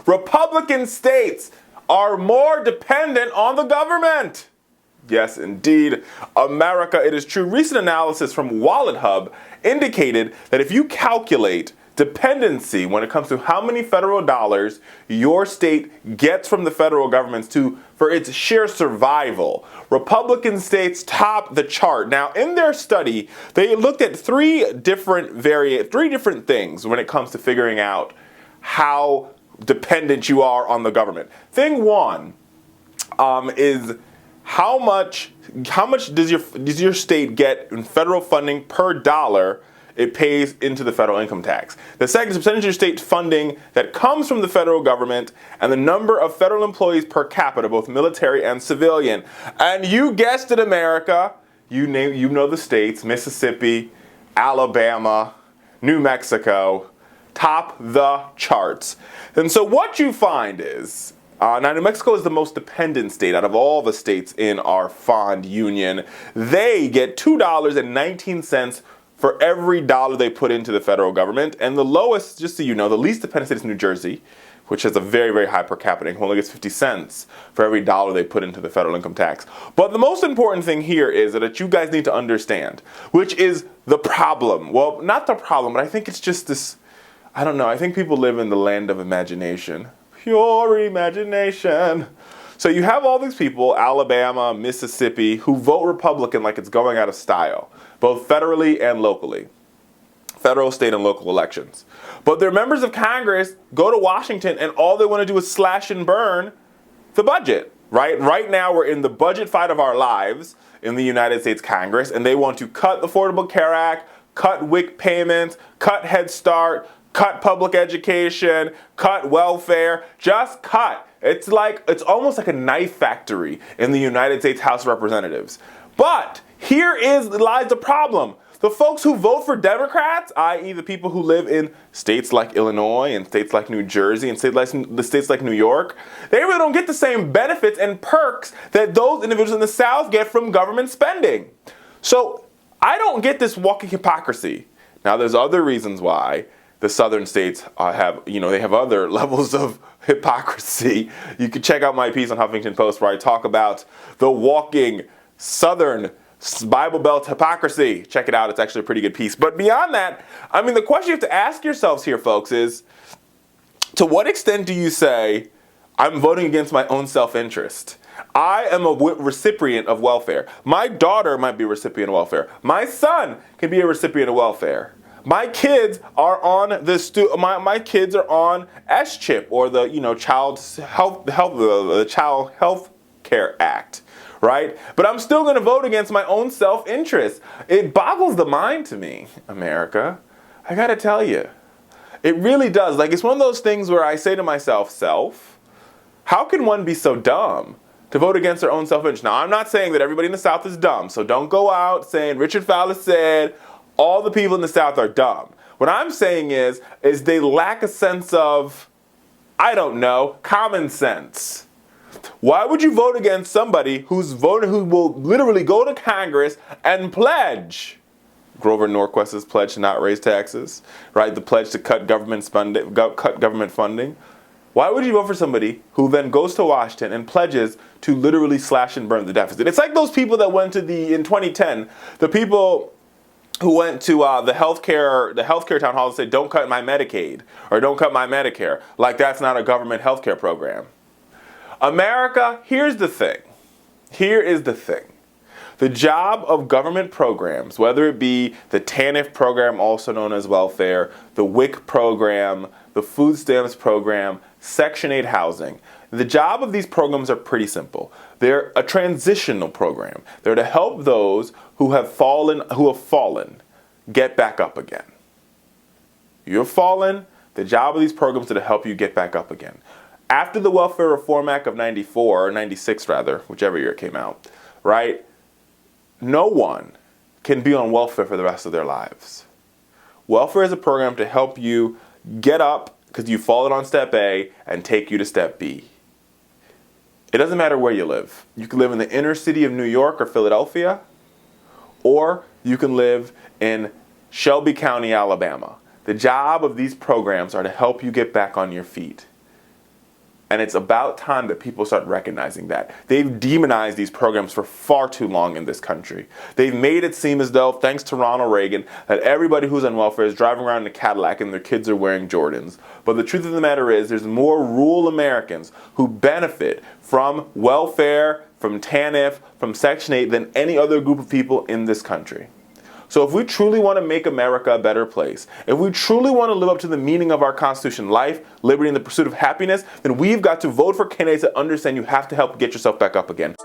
Republican states are more dependent on the government. Yes, indeed, America, it is true. Recent analysis from WalletHub indicated that if you calculate dependency when it comes to how many federal dollars your state gets from the federal government for its sheer survival, Republican states top the chart. Now, in their study, they looked at three different things when it comes to figuring out how dependent you are on the government. Thing one is how much does your state get in federal funding per dollar it pays into the federal income tax. The second is the percentage of your state funding that comes from the federal government and the number of federal employees per capita, both military and civilian. And you guessed it, America. You know the states: Mississippi, Alabama, New Mexico, top the charts. And so what you find is, now New Mexico is the most dependent state out of all the states in our fond union. They get $2.19 for every dollar they put into the federal government. And the lowest, just so you know, the least dependent state is New Jersey, which has a very, very high per capita income, only gets 50 cents for every dollar they put into the federal income tax. But the most important thing here is that you guys need to understand, which is the problem. Well, not the problem, but I think it's just this, I don't know, I think people live in the land of imagination. Pure imagination. So you have all these people, Alabama, Mississippi, who vote Republican like it's going out of style, both federally and locally. Federal, state, and local elections. But their members of Congress go to Washington and all they want to do is slash and burn the budget, right? Right now we're in the budget fight of our lives in the United States Congress, and they want to cut the Affordable Care Act, cut WIC payments, cut Head Start, cut public education, cut welfare, just cut. It's almost like a knife factory in the United States House of Representatives. But here lies the problem. The folks who vote for Democrats, i.e. the people who live in states like Illinois and states like New Jersey and states like New York, they really don't get the same benefits and perks that those individuals in the South get from government spending. So I don't get this walking hypocrisy. Now there's other reasons why the southern states they have other levels of hypocrisy. You can check out my piece on Huffington Post where I talk about the walking southern Bible Belt hypocrisy. Check it out. It's actually a pretty good piece. But beyond that, I mean, the question you have to ask yourselves here, folks, is to what extent do you say, I'm voting against my own self-interest? I am a recipient of welfare. My daughter might be a recipient of welfare. My son can be a recipient of welfare. My kids are on my kids are on S-chip, or the Child Health Care Act, right? But I'm still going to vote against my own self-interest. It boggles the mind to me, America. I got to tell you, it really does. Like, it's one of those things where I say to myself, how can one be so dumb to vote against their own self-interest? Now, I'm not saying that everybody in the South is dumb, so don't go out saying Richard Fowler said all the people in the South are dumb. What I'm saying is they lack a sense of, I don't know, common sense. Why would you vote against somebody who will literally go to Congress and pledge? Grover Norquist's pledge to not raise taxes, right? The pledge to cut government funding. Why would you vote for somebody who then goes to Washington and pledges to literally slash and burn the deficit? It's like those people that went in 2010, the people who went to the healthcare town hall and said, don't cut my Medicaid or don't cut my Medicare. Like that's not a government healthcare program. America, here's the thing. Here is the thing. The job of government programs, whether it be the TANF program, also known as welfare, the WIC program, the food stamps program, Section 8 housing, the job of these programs are pretty simple. They're a transitional program. They're to help those who have fallen, get back up again. You've fallen, the job of these programs is to help you get back up again. After the Welfare Reform Act of 94, or 96 rather, whichever year it came out, right? No one can be on welfare for the rest of their lives. Welfare is a program to help you get up because you've fallen on step A and take you to step B. It doesn't matter where you live. You can live in the inner city of New York or Philadelphia, or you can live in Shelby County, Alabama. The job of these programs are to help you get back on your feet. And it's about time that people start recognizing that. They've demonized these programs for far too long in this country. They've made it seem as though, thanks to Ronald Reagan, that everybody who's on welfare is driving around in a Cadillac and their kids are wearing Jordans. But the truth of the matter is, there's more rural Americans who benefit from welfare, from TANF, from Section 8 than any other group of people in this country. So if we truly want to make America a better place, if we truly want to live up to the meaning of our Constitution, life, liberty, and the pursuit of happiness, then we've got to vote for candidates that understand you have to help get yourself back up again.